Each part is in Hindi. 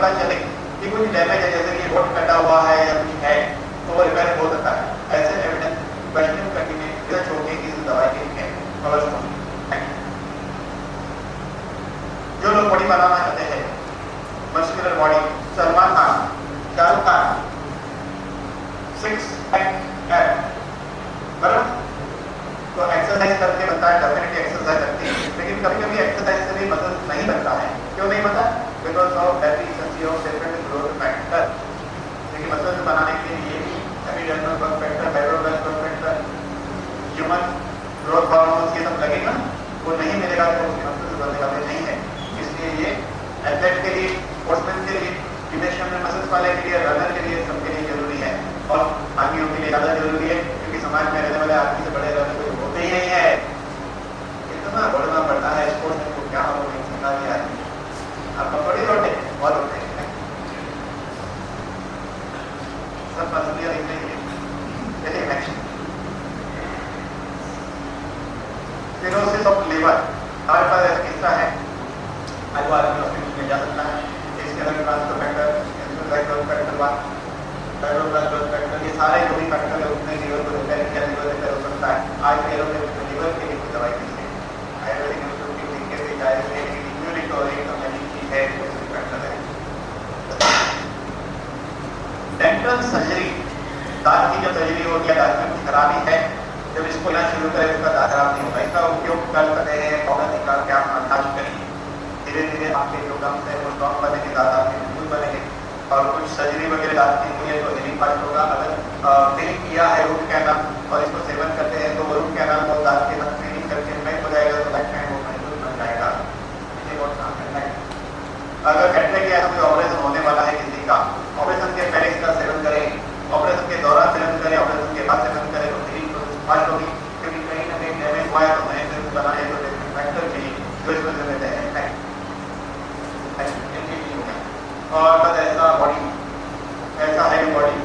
पता चले कि कुछ डैमेज है, जैसे कि बोट कटा हुआ है या कुछ है, तो वो रिपेयर हो सकता है। ऐसे एविडेंस क्वेश्चन करके रिसर्च होगी कि इस दवाई के है अवश्य होगी। जो लोग बॉडी बनाना चाहते हैं, muscular body, Salman Khan, Shahrukh Khan, 6 pack app, बराबर, तो एक्सरसाइज करके बनता है, डेफिनेटली एक्सरसाइज करती है, लेकिन कभी कभी एक्सरसाइज से भी मसल नहीं बनता है। क्यों नहीं बनता? Because of deficiency of different growth factor. देखिए मसल बनाने के लिए epidermal growth factor, fibroblast growth factor, human growth hormones ये सब लगेगा, वो नहीं मिलेगा तो उसके मसल बनने वाले नहीं है। इसलिए ये एथलेट के लिए, स्पोर्ट्समैन के लिए, जिम्नेशियम में मसल्स वाले के लिए, रनर के लिए, सबके लिए जरूरी है, और आदमियों के लिए ज़्यादा जरूरी है, क्योंकि समाज में रहने वाले आदमी से बड़े रनर कोई होते ही नहीं है। इतना बढ़ना पड़ता है स्पोर्ट्स में, तो क्या हो नहीं सकता है आदमी। आप थोड़ी रोटे बहुत होते हैं, सब मसलियाँ दिख रही है। चलिए नेक्स्ट, सिरोसिस ऑफ लिवर। हमारे पास ऐसा किस्सा है, आज वो आदमी हॉस्पिटल में जा सकता है, इसके अंदर transfer factor, growth factor, fibroblast growth factor, ये सारे जो भी फैक्टर है उसने लीवर को रिपेयर किया, लीवर रिपेयर हो सकता है। आज के लोग लीवर के लिए कोई दवाई नहीं है, आयुर्वेदिक इंस्टीट्यूट की लिख के जाए से इम्यूनिटी और एक नई चीज है, कोई फैक्टर है। डेंटल सर्जरी, दांत की जो सर्जरी होती है, दांत में कुछ खराबी है, जब इसको इलाज शुरू करें उसका दांत खराब नहीं होगा, इसका उपयोग कर सकते हैं पाउडर निकाल के आप मसाज करिए, धीरे धीरे आपके जो गम्स है वो स्ट्रॉन्ग बनेंगे, दांत आपके मजबूत बनेंगे। और कुछ सर्जरी वगैरह दांत की हुई है तो हीलिंग फास्ट होगा। अगर फिलिंग किया है रूट कैनाल और इसको सेवन करते हैं तो वो रूट कैनाल को दांत के साथ क्लीनिंग करके मेक हो जाएगा, तो लाइफ टाइम वो मजबूत बन जाएगा। ये बहुत काम करना है। अगर कैटरेक्ट या कोई ऑपरेशन होने वाला है किसी का, ऑपरेशन के पहले इसका सेवन करें, ऑपरेशन के दौरान सेवन करें, ऑपरेशन के बाद सेवन करें, तो हीलिंग प्रोसेस फास्ट होगी, क्योंकि कहीं ना कहीं डैमेज हुआ है तो नए सेल्स बनाए तो डिफरेंट फैक्टर के लिए जो इसमें से देते हैं। और बस ऐसा बॉडी, ऐसा है बॉडी,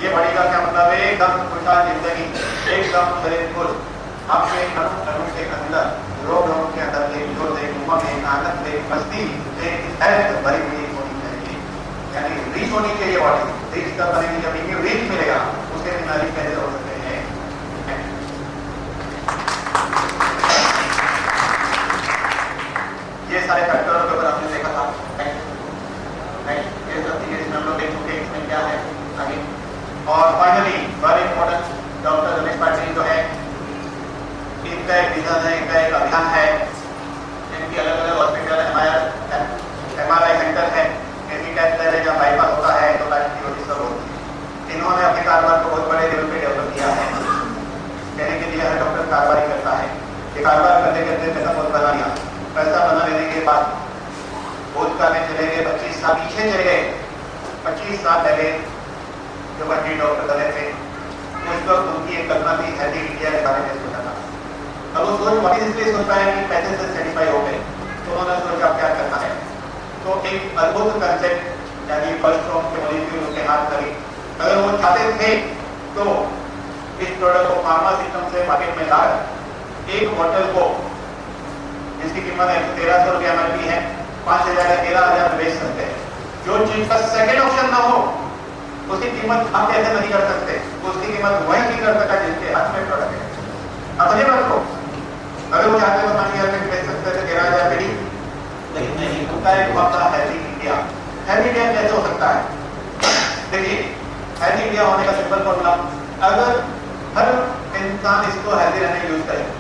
ये बॉडी का क्या मतलब है? एकदम खुशहाल जिंदगी, एकदम शरीर खुश, आपके अणु के अंदर, रोग के अंदर एक जोश, एक उमंग, एक आनंद, एक मस्ती, एक हेल्थ भरी हुई होनी चाहिए, यानी रीच होनी चाहिए बॉडी। रीच तब बनेगी जब इन्हें रीच मिलेगा, उसके बिना रीच कैसे हो सकते हैं? ये सारे फैक्टरों के ऊपर आपने देखा था, ये सब चीजें इसमें हम लोग देख चुके हैं, इसमें क्या है आगे। और finally very important, doctor Ramesh Patil जो है, इनका एक विजन है, इनका एक अभियान है, इनकी अलग अलग हॉस्पिटल, MRI सेंटर है, किसी कैंसर है जहाँ बाईपास होता है तो होती सब होती है। इन्होंने अपने कारोबार को बहुत बड़े लेवल पे डेवलप किया है, कहने के लिए हर डॉक्टर कारोबार ही करता है, ये कारोबार करते करते पैसा बहुत बना लिया। पैसा बना लेने के बाद भूतकाल में चले गए, 25 साल पीछे चले गए, 25 साल पहले जो बच्चे डॉक्टर बने थे उस वक्त उनकी एक कल्पना थी हेल्दी इंडिया के बारे में सोचा था। अब वो सोच वापिस इसलिए सोचता है कि पैसे से सेटिस्फाई हो गए, तो उन्होंने सोचा क्या करना है, तो एक अद्भुत कंसेप्ट यानी फर्स्ट ऑफ के मॉलिक्यूल उनके हाथ लगे। अगर वो चाहते थे तो इस प्रोडक्ट को फार्मा सिस्टम से मार्केट में लाकर एक बोतल को जिसकी कीमत 1300 रुपया MRP है, 5000 या 13000 में बेच सकते हैं। जो चीज का सेकेंड ऑप्शन ना हो उसकी कीमत आप कैसे नहीं कर सकते, उसकी कीमत वही नहीं कर सकता जिसके हाथ में प्रोडक्ट है। अब ये बात को अगर वो चाहते तो 5000 में बेच सकते थे, 13000 में, लेकिन नहीं, उनका एक मामला हेल्दी इंडिया। हेल्दी इंडिया कैसे हो सकता है? देखिए, हेल्दी इंडिया होने का सिंपल फॉर्मूला, अगर हर इंसान इसको हेल्दी रहने यूज करे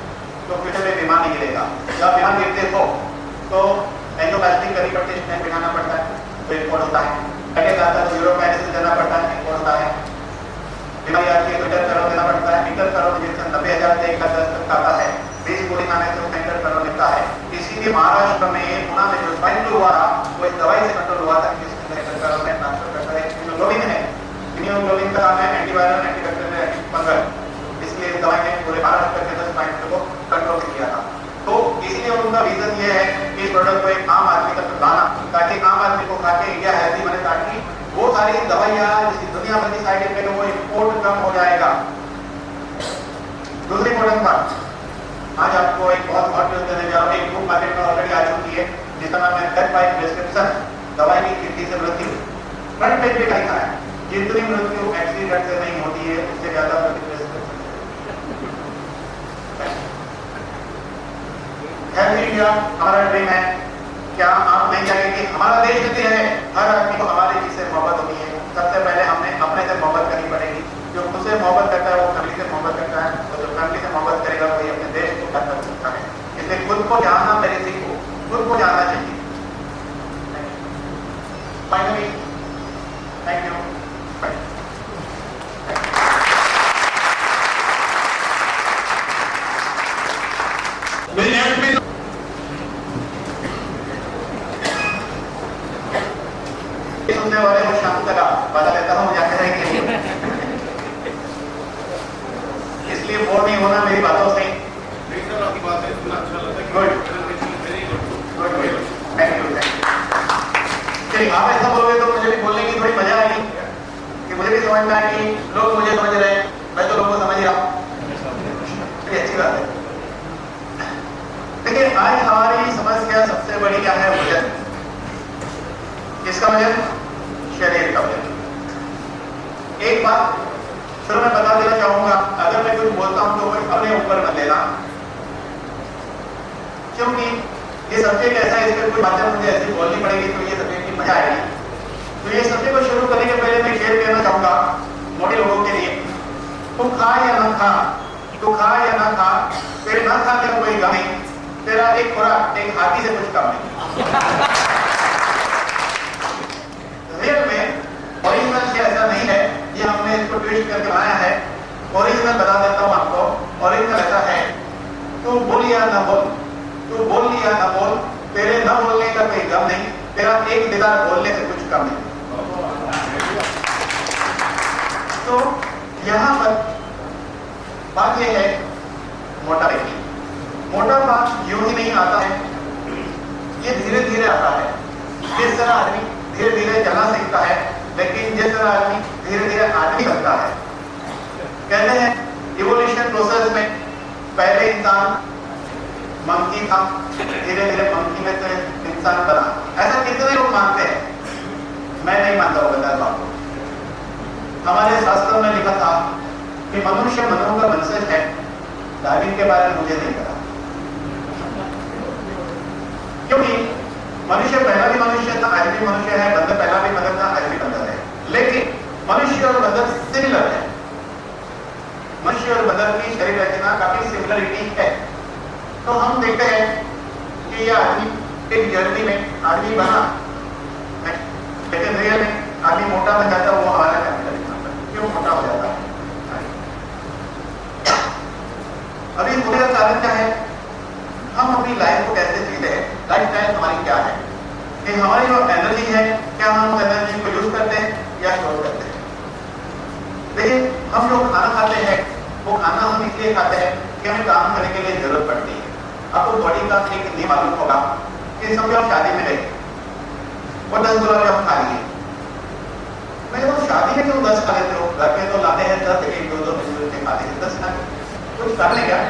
तो फ्यूचर में बीमार नहीं गिरेगा। जब बीमार गिरते हो तो एंजियोप्लास्टी करनी पड़ती है, स्टेंट बिठाना पड़ता है, तो रिपोर्ट होता है, अटैक आता है तो यूरोपैथिस देना पड़ता है, रिपोर्ट होता है, बीमारी आती है तो 1 करोड़ देना पड़ता है, 1 करोड़ जिससे 90,000 से 1,10,000 तक आता है, 20 गोली खाने से 1 करोड़ मिलता है। इसीलिए महाराष्ट्र में पुणे में जो स्वाइन फ्लू हुआ वो इस दवाई से कंट्रोल हुआ था, जिसके 1 करोड़ में ट्रांसफर करता है। इम्यूनोग्लोबिन है, इम्यूनोग्लोबिन का काम है एंटीवायरल, एंटीबैक्टीरियल, एंटीफंगल, इसलिए इस दवाई ने पूरे महाराष्ट्र के अंदर स्वाइन फ्लू को कंट्रोल किया था। तो इसीलिए उनका रीजन ये है कि इस प्रोडक्ट को एक आम आदमी तक लाना, ताकि आम आदमी को खा के इंडिया हेल्दी बने, ताकि वो सारी दवाइयाँ जिसकी दुनिया भर की साइड इफेक्ट है वो इम्पोर्ट कम हो जाएगा। दूसरी इंपॉर्टेंट बात, आज आपको एक बहुत हॉट न्यूज देने जा रहा हूँ। एक बुक मार्केट में ऑलरेडी आ चुकी है जिसका नाम है डेथ बाय प्रिस्क्रिप्शन, दवाई की खिड़की से मृत्यु। फ्रंट पेज पे लिखा है जितनी मृत्यु एक्सीडेंट से नहीं होती है उससे ज्यादा इंडिया हमारा ड्रीम है। क्या आप नहीं चाहेंगे कि हमारा देश यदि है हर आदमी को हमारे चीज से मोहब्बत होती है? सबसे पहले हमने अपने से मोहब्बत करनी पड़ेगी। जो खुद से मोहब्बत करता है वो फैमिली से मोहब्बत करता है, और जो फैमिली से मोहब्बत करेगा वही अपने देश को बेहतर सकता है। इसलिए खुद को जानना पहले सीखो, खुद को जानना चाहिए। Finally thank you. सुनने वाले को शांत लगा बता देता हूँ क्या कहेंगे, इसलिए बोर नहीं होना मेरी बातों से। Good good good, thank you. चलिए आप ऐसा बोलोगे तो मुझे भी बोलने की थोड़ी मजा आएगी कि मुझे भी समझ में आए कि लोग मुझे समझ रहे हैं, मैं तो लोगों को समझ रहा हूँ। ये अच्छी बात है। देखिए आज हमारी समस्या सबसे बड़ी क्या है? वजन। किसका वजन? शरीर का वजन। एक बात शुरू में बता देना चाहूंगा, अगर मैं कुछ बोलता हूं तो कोई अपने ऊपर मत लेना, क्योंकि ये सब्जेक्ट ऐसा है, इस पर कोई बातें मुझे ऐसी बोलनी पड़ेगी तो ये सब्जेक्ट की मजा आएगी। तो ये सब्जेक्ट को शुरू करने के पहले मैं शेयर करना चाहूंगा मोटे लोगों के लिए, तू खा या ना खा, तू खा या ना खा, तेरे ना खाने का कोई गम नहीं, तेरा एक खुराक एक हाथी से कुछ कम नहीं। रियल में ओरिजिनल से ऐसा नहीं है, ये हमने इसको ट्विस्ट करके बनाया है। ओरिजिनल बता देता हूं आपको, ओरिजिनल ऐसा है, तू बोल या ना बोल, तू बोल या ना बोल, तेरे न बोलने का कोई गम नहीं, तेरा एक दीदार बोलने से कुछ कम नहीं। तो यहां पर बात यह है मोटापे की। मोटापा यूं ही नहीं आता है, ये धीरे धीरे आता है। जिस तरह आदमी धीरे धीरे चलना सीखता है, लेकिन जिस तरह आदमी धीरे धीरे आदमी बनता है। कहते हैं इवोल्यूशन प्रोसेस में पहले इंसान मंकी था, धीरे धीरे मंकी में तो इंसान बना। ऐसा कितने लोग मानते हैं? मैं नहीं मानता हूं, बता रहा हूं। हमारे शास्त्रों में लिखा था कि मनुष्य मनों का वंशज है। डार्विन के बारे में मुझे नहीं पता, क्योंकि मनुष्य पहला भी मनुष्य था, आज भी मनुष्य है, बंदर पहला भी बंदर था, आज भी बंदर है। लेकिन मनुष्य और बंदर सिमिलर है। मनुष्य और बंदर की शरीर रचना काफी सिमिलरिटी है। तो हम देखते हैं कि यह आदमी एक जर्नी में आदमी बना, लेकिन रियल में आदमी मोटा बन जाता है। वो हमारा क्यों मोटा हो जाता है? अभी होने का कारण क्या है? हम अपनी लाइफ को कैसे जीते हैं, लाइफ स्टाइल हमारी क्या है, कि हमारी जो एनर्जी है, क्या हम एनर्जी को यूज करते हैं या स्टोर करते हैं? देखिए हम जो खाना खाते हैं वो खाना हम इसलिए खाते हैं कि हमें काम करने के लिए जरूरत पड़ती है। आपको बॉडी का एक नियम मालूम होगा कि समझो आप शादी में गए और 10 गुलाब जामुन खा लिए। मैं तो शादी में क्यों 10 खा लेते हो? घर में तो लाते हैं 10, 1 2 2 मिल के खाते हैं 10 खा, कुछ कर ले क्या?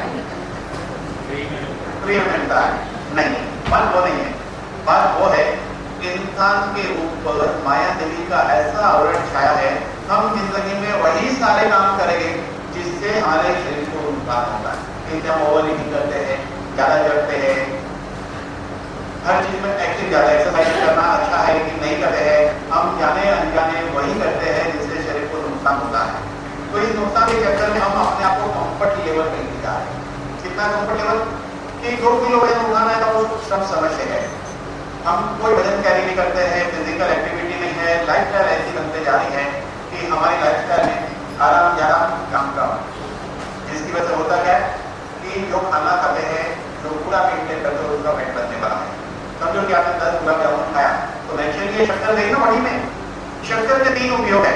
फ्री में मिलता है? नहीं, बात वो नहीं है। बात वो है इंसान के ऊपर माया देवी का ऐसा आवरण छाया है, हम जिंदगी में वही सारे काम करेंगे जिससे हमारे शरीर को नुकसान होता है। क्योंकि हम ओवर ईटिंग करते हैं, ज्यादा जगते हैं, हर चीज में एक्टिव, ज्यादा एक्सरसाइज करना अच्छा है लेकिन नहीं करते हैं, हम जाने अनजाने वही करते हैं जिससे शरीर को नुकसान होता है। तो इस नुकसान के चक्कर में हम अपने आप को कंफर्ट लेवल पे लेके जा रहे हैं। कितना कंफर्ट लेवल? कि 2 किलो वजन उठाना है तो वो सब समझते हैं। हम कोई वजन कैरी नहीं करते हैं, फिजिकल एक्टिविटी नहीं है, लाइफस्टाइल ऐसी बनते जा रही है कि हमारी लाइफस्टाइल में आराम ज्यादा काम कम, जिसकी वजह से होता क्या है कि जो खाना खाते हैं, जो पूरा मेंटेन करते हैं, उसका वेट बनने वाला है। समझो कि आपने 10 गुलाब जामुन खाया तो नेचुरली शक्कर गई ना बॉडी में। शक्कर के 3 उपयोग है।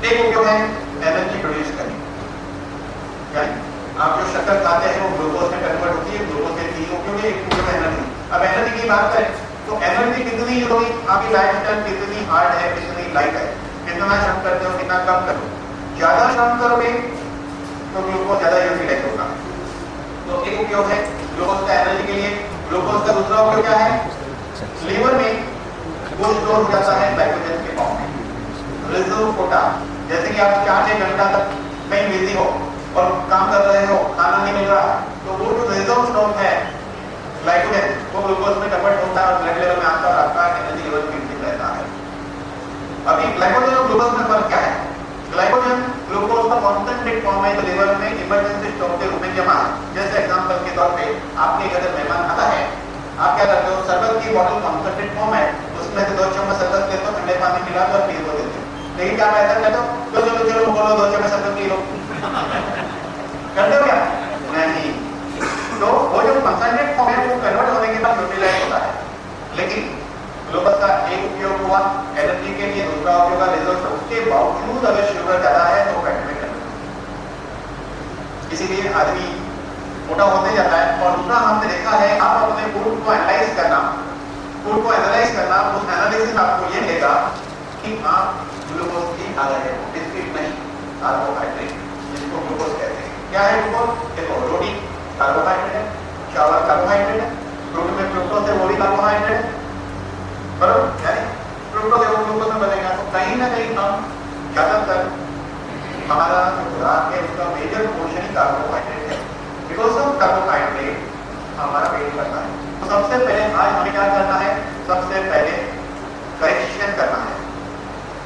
एक उपयोग है एनर्जी प्रोड्यूस करनी, यानी आप जो शक्कर खाते हैं वो ग्लूकोज में कन्वर्ट होती है। ग्लूकोज के 3 उपयोग है, एक उपयोग एनर्जी। अब एनर्जी की बात करें तो एनर्जी कितनी होगी? आपकी लाइफस्टाइल कितनी हार्ड है, कितनी लाइट है, कितना श्रम करते हो, कितना कम करो। ज्यादा श्रम करोगे तो ग्लूकोज ज्यादा यूटिलाइज होगा। तो एक उपयोग है ग्लूकोज का एनर्जी के लिए। ग्लूकोज ग्लूकोज का दूसरा उपयोग क्या है? लीवर में वो स्टोर हो जाता है ग्लाइकोजन के फॉर्म में, रिजर्व कोटा। जैसे कि आप 4-6 घंटा तक कहीं बिजी हो और काम कर रहे हो, खाना नहीं मिल रहा, तो वो जो रिजर्व स्टॉक है ग्लाइकोजन, वो ग्लूकोज में कन्वर्ट होता है और ब्लड लेवल में आता है और आपका एनर्जी लेवल मेंटेन रहता है। अभी ग्लाइकोजन और ग्लूकोज में फर्क क्या है? ग्लाइकोजन ग्लूकोज का कॉन्सेंट्रेट फॉर्म है जो लिवर में इमरजेंसी स्टॉक के रूप में जमा है। जैसे एग्जांपल के तौर पे आपके घर मेहमान आता है, आप क्या करते हो? शरबत की बोतल कॉन्सेंट्रेट फॉर्म है, उसमें से 2 चम्मच शरबत लेते हो, ठंडे पानी मिला दो और पी दो देते हो। लेकिन क्या मैं ऐसा कहता हूं चलो चलो चलो बोलो 2 चम्मच शरबत पी लो, करते हो क्या? नहीं। तो वो जो कॉन्सेंट्रेट फॉर्म है वो कन्वर्ट होने के बाद न्यूट्रलाइज होता है। लेकिन ग्लूकोज का एक उपयोग हुआ एनर्जी के लिए, दूसरा उपयोग है रिजर्व स्टॉक के बावजूद अगर शुगर ज्यादा है तो फैट में कन्वर्ट, इसीलिए आदमी मोटा होते जाता है। और दूसरा हमने देखा है, आप अपने फूड को एनालाइज करना, उस एनालिसिस आपको ये मिलेगा कि आप ग्लूकोज की खा रहे हो, बिस्किट नहीं, कार्बोहाइड्रेट जिसको ग्लूकोज कहते हैं। क्या है ग्लूकोज? देखो, रोटी कार्बोहाइड्रेट है, चावल कार्बोहाइड्रेट है, फ्रूट में फ्रुक्टोज है वो भी कार्बोहाइड्रेट है, बराबर? यानी फ्रुक्टोज है वो ग्लूकोज में बनेगा। तो कहीं ना कहीं हम ज्यादातर हमारा जो खुराक है उसका मेजर पोर्शन ही कार्बोहाइड्रेट है। बिकॉज ऑफ कार्बोहाइड्रेट हमारा पेट भरता है। तो सबसे पहले आज हमें क्या करना है? सबसे पहले करेक्शन करना है,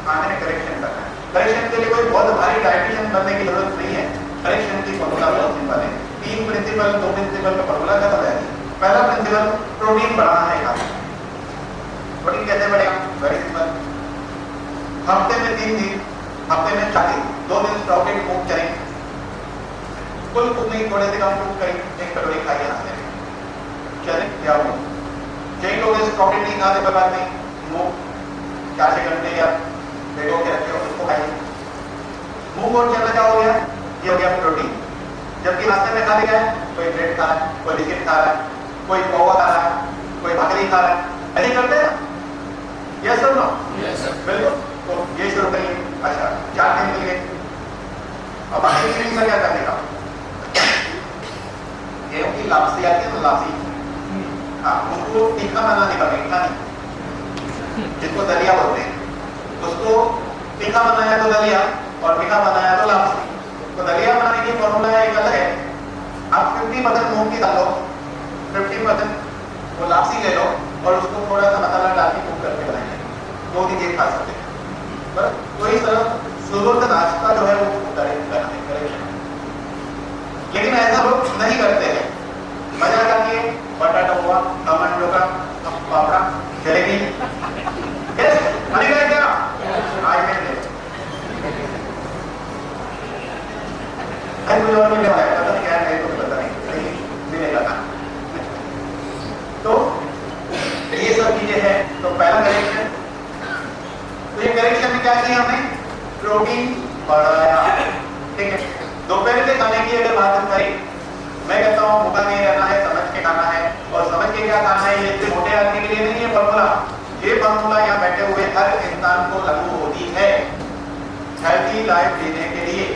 खाने में करेक्शन करना है। करेक्शन के लिए कोई बहुत भारी डाइटिशियन बनने की जरूरत नहीं है। करेक्शन की फॉर्मूला बहुत सिंपल है, 3 प्रिंसिपल, 2 प्रिंसिपल का फॉर्मूला खत्म हो जाएगा। पहला प्रिंसिपल, प्रोटीन बढ़ाना है खाने में। प्रोटीन कैसे बढ़ेगा? वेरी सिंपल, हफ्ते में 3 दिन, हफ्ते में 4 दिन, 2 दिन स्टॉकेड कुक करें, कुल कुक नहीं, थोड़े से कम कुक करें, 1 कटोरी खाइए हफ्ते में, चले या वो। कई लोग स्टॉकेड नहीं खाते, कोई बात नहीं, वो 4-6 घंटे या भिगो के रखे हो उसको खाइए। मूंग और चना क्या हो गया? ये हो गया प्रोटीन। जबकि नाश्ते में खा लिया है, कोई ब्रेड खा रहा है, कोई बिस्किट खा रहा है, कोई पोहा खा रहा है, कोई भाकरी खा रहा है, ऐसे करते हैं ना? यस और नो? यस सर, बिल्कुल। तो ये शुरू करिए। अच्छा, 4 दिन मिल गए, अब बाकी दिन का क्या करने का? गेहूं की लापसी आती है ना, लापसी, हाँ, उसको तीखा बनाने का, मीठा नहीं, जिसको दलिया बोलते हैं, उसको तीखा बनाया तो दलिया और मीठा बनाया तो लापसी। तो दलिया बनाने की फॉर्मूला एक अलग है, आप 50% मूंग की दाल लो, 50% वो लापसी ले लो और उसको थोड़ा सा मसाला डाल के कुक करके बनाइए, 2 दिन ये खा सकते हैं। बस तो इस तरह सुबह का नाश्ता जो है वो करना है। लेकिन ऐसा लोग नहीं करते हैं, मजा करके बटाटा हुआ, टमाटर का पापड़ा, जलेबी, क्या आज मैं ले कोई और मिले है, पता नहीं क्या है, तो पता नहीं मिलेगा ना। तो ये सब चीजें हैं। तो पहला करेक्शन, तो ये करेक्शन में क्या किया हमने? प्रोटीन बढ़ाया, ठीक है। दोपहर के खाने की अगर बात करें, मैं कहता हूँ भूखा नहीं रहना है, समझ के खाना है। और समझ के क्या खाना है, ये सिर्फ मोटे आदमी के लिए नहीं है फॉर्मूला, ये फॉर्मूला यहाँ बैठे हुए हर इंसान को लागू होती है हेल्थी लाइफ जीने के लिए।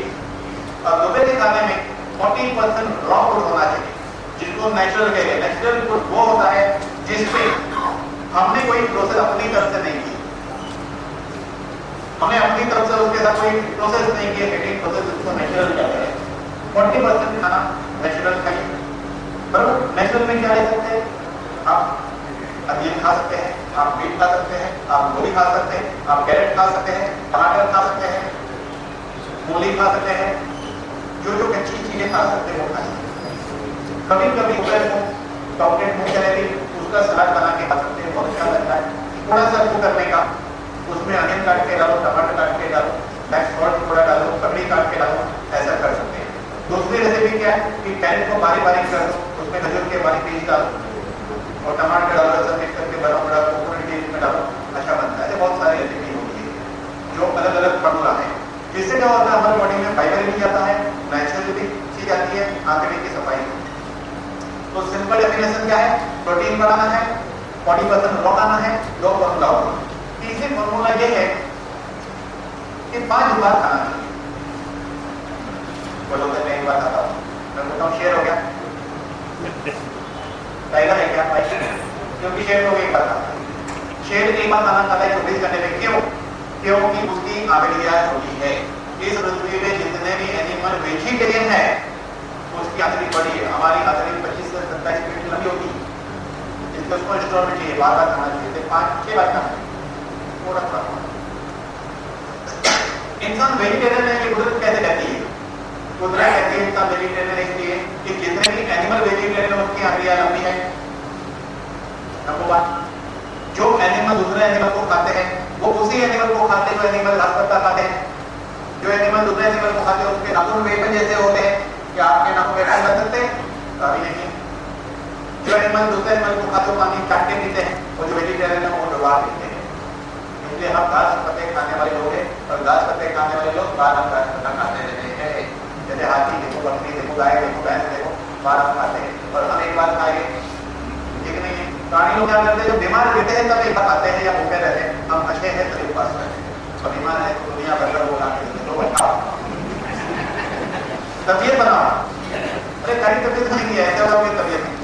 और दोपहर के खाने में 40% रॉ फूड होना चाहिए, जिसको नेचुरल कहते हैं। नेचुरल फूड वो होता है जिसपे हमने कोई प्रोसेस अपनी तरफ से नहीं की, हमने अपनी तरफ से उसके साथ कोई प्रोसेस नहीं किया, हेटिंग प्रोसेस, उसको नेचुरल कहते हैं। 40% खाना नेचुरल खाइए, बराबर। नेचुरल में क्या ले सकते हैं? आप अनियन खा सकते हैं, आप बीट खा सकते हैं, आप गोभी खा सकते हैं, आप कैरेट खा सकते हैं, टमाटर खा सकते हैं, मूली खा सकते हैं, जो कच्ची चीजें खा सकते हैं वो खाइए। कभी कभी चॉकलेट मूंग चलेगी, उसका सलाद बना के खा सकते हैं, बहुत अच्छा लगता है। थोड़ा सा कुक करने का, उसमें अनियन काट के डालो, टमाटर काट के डालो, ब्लैक सॉल्ट थोड़ा डालो, ककड़ी काट के डालो, ऐसा कर सकते हैं। दूसरी रेसिपी क्या है कि कैरेट को बारीक बारीक कर दो, उसमें खजूर के बारीक पीस डालो और टमाटर डालो, ऐसा मिक्स करके बड़ा बड़ा कोकोनट के इसमें डालो, अच्छा बनता है। बहुत सारी रेसिपी होती है जो अलग अलग फॉर्मूला है, जिससे क्या होता है हमारी बॉडी में फाइबर भी जाता है, नेचुरल भी चीज आती है, आंतड़े की सफाई। तो सिंपल डेफिनेशन क्या है? प्रोटीन बढ़ाना है, 40% रॉ खाना है, 2 फॉर्मूला होगा। तीसरी फॉर्मूला ये है कि 5 बार खाना चाहिए। बोलो तो मैं एक बार खाता हूँ, मैं बोलता हूँ शेयर हो गया, टाइगर है क्या भाई? क्योंकि शेर लोग एक बार खाता है, शेर एक बार खाना खाता है 24 घंटे में। क्यों? क्योंकि उसकी आंतड़ियां छोटी है। इस पृथ्वी में जितने भी एनिमल वेजिटेरियन है उसकी आंतड़ी बड़ी है। हमारी आंतड़ी 25 से 27 मिनट लंबी होती है, जिसको उसको स्टोर में चाहिए, बार बार खाना चाहिए, 5-6 बार खाना थोड़ा थोड़ा। इंसान वेजिटेरियन है, ये कुदरत कैसे कहती है? कुदरत कहती है इंसान वेजिटेरियन इसलिए कि जितने भी एनिमल वेजिटेरियन है उसकी आंतड़ियां लंबी है। नंबर 1, जो एनिमल दूसरे एनिमल को खाते हैं वो उसी एनिमल को खाते हैं जो एनिमल घास पत्ता खाते हैं। जो एनिमल दूसरे एनिमल को खाते हैं उसके नाखून वेपन जैसे होते हैं। क्या आपके नाखून वेपन बन सकते हैं? कभी नहीं। जो एनिमल दूसरे एनिमल को खाते हैं पानी चाट के पीते हैं, और जो वेजिटेरियन है वो डुबा पीते हैं। इसलिए हम घास पत्ते खाने वाले लोग हैं, और घास पत्ते खाने वाले लोग बार बार घास पत्ता खाते रहते हैं। जैसे हाथी देखो, बकरी देखो, गाय देखो, भैंस देखो, बार बार खाते हैं, और हम एक बार खाएंगे ठीक नहीं है। प्राणी लोग क्या करते हैं? जब बीमार रहते हैं तब एक बार खाते हैं या भूखे रहते हैं। हम अच्छे हैं तो उपवास करते हैं, और बीमार है तो दुनिया भर का लोग आके तो बनाओ तबीयत बनाओ। अरे कहीं तबीयत नहीं है, ऐसा होगा तबीयत नहीं।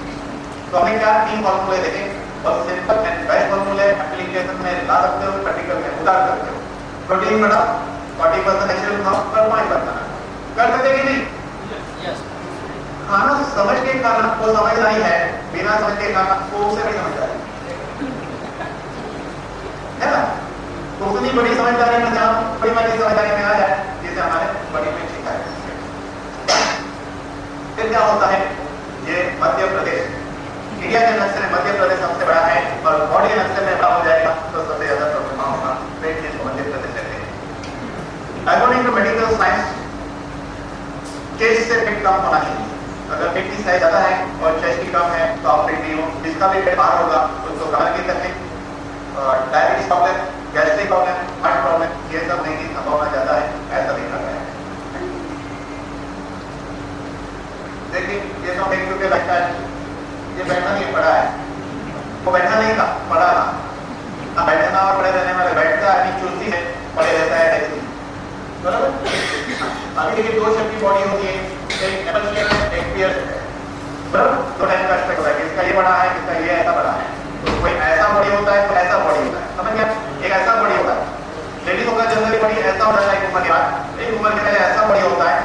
तो हमें क्या 3 फॉर्मूले देखें, बहुत सिंपल एंड बेस्ट फॉर्मूले एप्लीकेशन में ला सकते हो, प्रैक्टिकल में उतार सकते हो। प्रोटीन बढ़ाओ, 40% नेचुरल खाओ, पर 5% कर सकते कि नहीं? खाना समझ के खाना वो समझदारी है, बिना समझ के खाना वो उसे नहीं समझदारी है ना। तो उतनी बड़ी समझदारी में जहाँ बड़ी बड़ी समझदारी में आ जाए जिसे हमारे बड़ी में सीखा है। फिर क्या होता है? ये मध्य प्रदेश, इंडिया के नक्शे में मध्य प्रदेश सबसे बड़ा है, और बॉडी नक्शे में बड़ा हो जाएगा तो सबसे ज्यादा प्रॉब्लम होगा। पेट जिसको मध्य प्रदेश कहते हैं। According to medical science chest से पेट कम होना चाहिए। अगर पेट की साइज ज्यादा है और चेस्ट की कम है तो आप पेट नहीं हो। जिसका भी पेट बाहर होगा उसको कमर की तकलीफ, diabetes problem, gastric problem, heart problem, ये सब नहीं की संभावना ज्यादा है, ऐसा देखा गया है। देखिए ये सब देख चुके लगता है ये बैठा नहीं पड़ा है, वो बैठा नहीं था पड़ा था। बैठना और पड़े रहने वाले, बैठता है चुस्ती है, पड़े रहता है ऐसे बराबर। अभी देखिए 2 शेप की बॉडी होती है, एक एप्पल शेप है, एक पियर शेप है, बराबर। 2 टाइप का एस्पेक्ट होता है, किसका ये बड़ा है, किसका ये ऐसा बड़ा है। तो कोई ऐसा बॉडी होता है, कोई ऐसा बॉडी होता है, समझ गया? एक ऐसा बॉडी होता है, लेडीज का जनरली बॉडी ऐसा होता है, एक उम्र के बाद, एक उम्र के पहले ऐसा बॉडी होता है,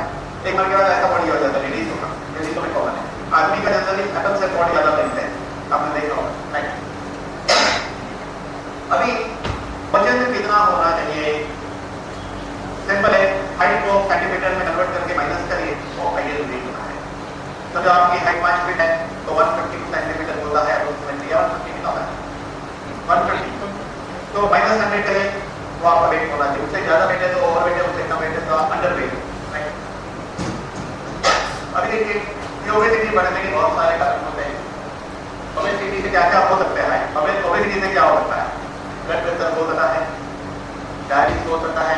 एक उम्र के बाद ऐसा बॉडी हो जाता है लेडीज का, लेडीज में कॉमन है। आदमी का जनरली एप्पल शेप बॉडी ज्यादा बनता है, आपने देखा होगा। अभी वजन कितना होना चाहिए? सिंपल है, हाइट को सेंटीमीटर में कन्वर्ट करके माइनस करिए तो आइडियल वेट होता है। तो जब आपकी हाइट 5 फीट है तो 150 सेंटीमीटर होता है, अप्रोक्सीमेटली 150 कितना होता है 150, तो माइनस 100 करिए तो आपका वेट होना चाहिए। उससे ज्यादा वेट है तो ओवर वेट है, उससे कम वेट है तो अंडर वेट। अभी देखिए ये ओबेसिटी बढ़ने के बहुत सारे कारण होते हैं। ओबेसिटी से क्या क्या हो सकता है? ओबेसिटी से क्या हो सकता है? ब्लड प्रेशर हो सकता है, डायबिटीज हो सकता है,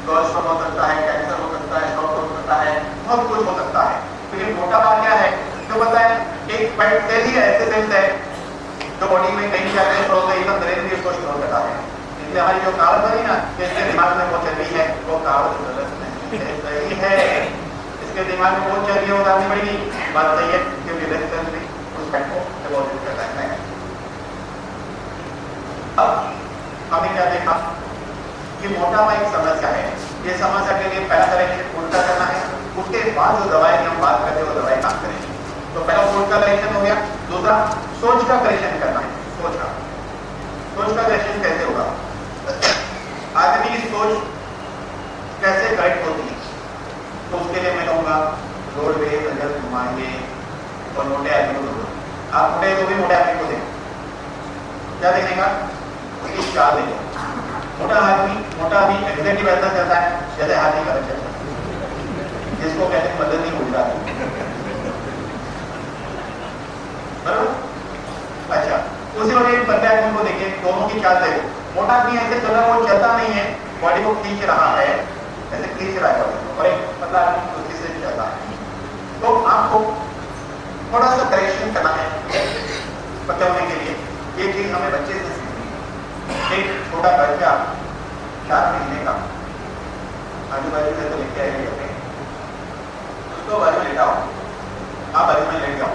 कोलेस्ट्रॉल हो सकता है, कैंसर हो सकता है, स्ट्रोक हो सकता है, बहुत कुछ हो सकता है। तो ये मोटापा क्या है? तो पता है एक फैट सेल ही ऐसे सेल्स है जो बॉडी में कहीं जाते हैं, तो एकदम ब्रेन भी उसको स्टोर करता है। इसलिए हमारी जो कहावत बनी ना कि इसके दिमाग में वो चर्बी है, वो कहावत गलत नहीं सही है। इसके दिमाग में वो चर्बी उतारनी पड़ेगी, बात सही है, क्योंकि ब्लड सेल भी उस फैट को एब्जॉर्ब करता है। अब हमने क्या देखा कि मोटापा एक समस्या है। ये समस्या के लिए पहला करेक्शन उल्टा करना है, उसके बाद जो दवाई की हम बात करते हैं वो दवाई काम करेगी। तो पहला फूड का करेक्शन हो गया, दूसरा सोच का करेक्शन करना है। सोच का करेक्शन कैसे होगा? आदमी की सोच कैसे करेक्ट होती है? तो उसके लिए मैं कहूँगा रोड पे नजर घुमाइए और मोटे आदमी को देखो। आप मोटे तो भी मोटे आदमी को देखो, क्या देखने का? उसकी चाल देखो। मोटा आदमी एग्जैक्टली वैसा चलता है जैसे हाथी का चलता है, जिसको कहते हैं मदद नहीं उल्टा। बराबर। अच्छा, उसी वजह एक बंदे आदमी को देखिए, दोनों की चाल देखो। मोटा आदमी ऐसे चल रहा है, वो चलता नहीं है, बॉडी को खींच रहा है, ऐसे खींच रहा है बॉडी को, और एक पतला आदमी उसी से चलता है। तो आपको थोड़ा सा करेक्शन करना है पकड़ने के लिए। ये चीज हमें बच्चे से एक छोटा बच्चा 4 महीने का आजू बाजू से तो लेके आए जाते हैं, उसको बाजू में लेटाओ, आप बाजू में लेट जाओ,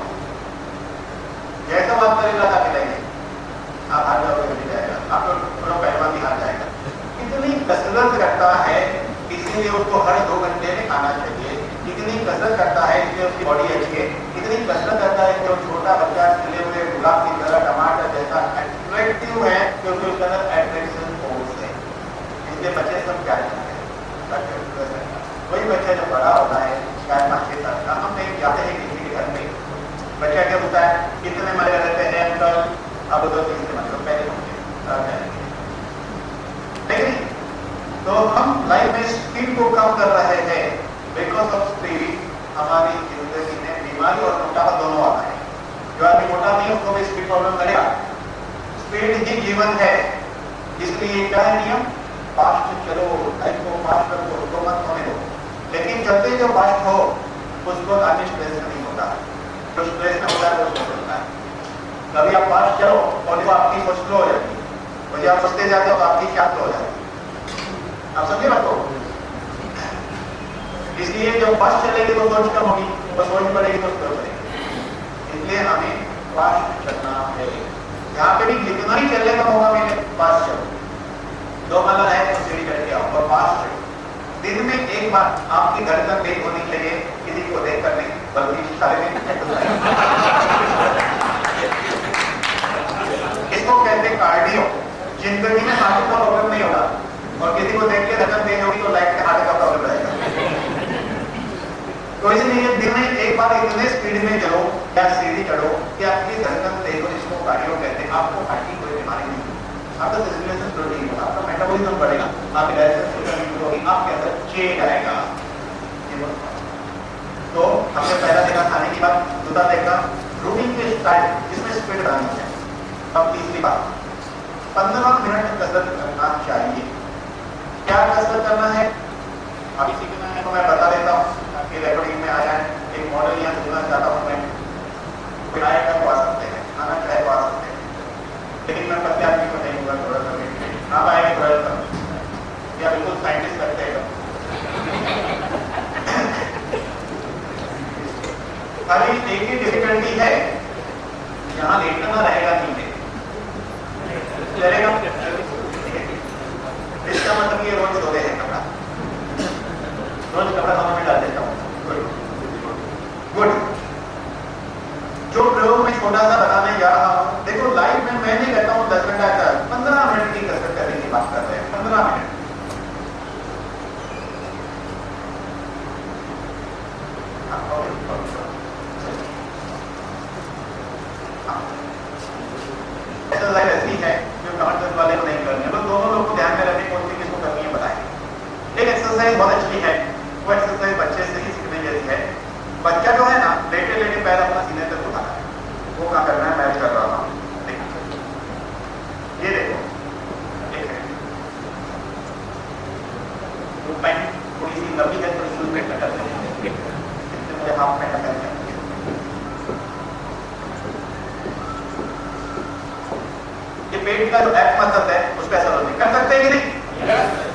बात करेगा था खिलाइए, आप हार जाओगे नहीं जाएगा, आप तो थोड़ा पहलवान भी हार जाएगा। इतनी कसरत करता है इसीलिए उसको हर 2 घंटे में खाना चाहिए, इतनी कसरत करता है इसलिए उसकी बॉडी अच्छी है, इतनी कसरत करता है कि वो छोटा बच्चा खिले हुए गुलाब की तरह टमाटर जैसा अट्रैक्टिव है क्योंकि उसके अंदर एट्रैक्शन फोर्स है, इसलिए बच्चे सब क्या चाहते हैं। वही बच्चा जो बड़ा होता है 4-5-6 साल का, हम नहीं जाते हैं किसी के घर में, बच्चा क्या होता है कितने मरे रहते हैं अंकल, अब 2-3 मतलब पहले होंगे लेकिन तो हम लाइफ में स्पीड को कम कर रहे हैं। बिकॉज ऑफ स्पीड हमारी जिंदगी में बीमारी और मोटापा दोनों आता है। जो आदमी मोटा नहीं उसको भी स्पीड प्रॉब्लम करेगा। स्पीड ही जीवन है, इसलिए क्या है नियम, फास्ट चलो, लाइफ को फास्ट करो, उसको मत होने दो। लेकिन चलते जो फास्ट हो उसको आदमी स्ट्रेस नहीं होता, जो स्ट्रेस में होता है वो स्ट्रेस होता है। कभी आप फास्ट चलो और वो आपकी स्लो हो जाती है, और जब आप सोचते जाते हो तो आपकी क्या स्लो हो जाती है, आप समझे बात को। इसलिए जब फास्ट चलेगी तो सोच कम होगी, और सोच बढ़ेगी तो स्लो बढ़ेगी, इसलिए हमें फास्ट चलना है। यहाँ पे भी जितना ही चलने का मौका मिले फास्ट चलो, 2 माला है तो सीढ़ी चढ़ के आओ और फास्ट चलो। दिन में 1 बार आपकी धड़कन तेज होनी चाहिए, किसी को देख कर नहीं बल्कि सारे दिन। इसको कहते हैं कार्डियो। जिंदगी में हार्ट का प्रॉब्लम नहीं होगा, और किसी को देख के धड़कन तेज होगी तो लाइफ में हार्ट का प्रॉब्लम रहेगा। तो इसलिए दिन में 1 बार इतने स्पीड में चलो या सीढ़ी चढ़ो कि आपकी धड़कन तेज हो, जिसको कार्डियो कहते हैं। आपको हार्ट की कोई बीमारी नहीं, आपका सर्कुलेशन प्रोटीन होगा, आपका मेटाबॉलिज्म बढ़ेगा, आपकी डाइजेशन होगी, आपके अंदर चेंज आएगा। तो हमने पहला देखा खाने की बात, दूसरा देखा रूटीन के स्टाइल जिसमें स्पीड बढ़ानी है। अब तीसरी बात 15 मिनट कसरत करना चाहिए। क्या कसरत करना है अभी सीखना है तो मैं बता देता हूँ कि रिकॉर्डिंग में आ जाए। एक मॉडल यहाँ सुनना चाहता हूँ मैं, कोई आएगा तो आ सकते हैं, आना चाहे तो आ सकते हैं, लेकिन मैं पत्ते आदमी को नहीं हुआ थोड़ा सा आप आएंगे थोड़ा सा या बिल्कुल साइंटिस्ट करते हैं। खाली एक ही डिफिकल्टी है, यहाँ लेटना रहेगा नीचे चलेगा। इसका मतलब ये रोज धोते हैं कपड़ा, रोज कपड़ा धोने में डाल देता हूँ। गुड। जो प्रयोग मैं छोटा सा बताने जा रहा हूँ, देखो लाइफ में मैं नहीं कहता हूँ 10 घंटा, 15 मिनट की कसरत करने की बात कर रहे हैं। 15 मिनट एक्सरसाइज ऐसी है जो कमर वाले को नहीं करनी है, बस दोनों लोग को ध्यान में रखने कौन सी किसको करनी है बताएं। एक एक्सरसाइज बहुत अच्छी है, वो एक्सरसाइज बच्चे से ही सीखने जैसी है। बच्चा जो है ना लेटे लेटे पैर अपना सीने तक उठाना है, वो क्या करना है मैं कर रहा हूँ। ये देखो तो पैंट थोड़ी सी लंबी है, थोड़ी सी में टक्कर देंगे, मुझे हाफ में टक्कर देंगे। ये पेट का जो एप मसल है उस पर असर होने कर सकते हैं कि नहीं?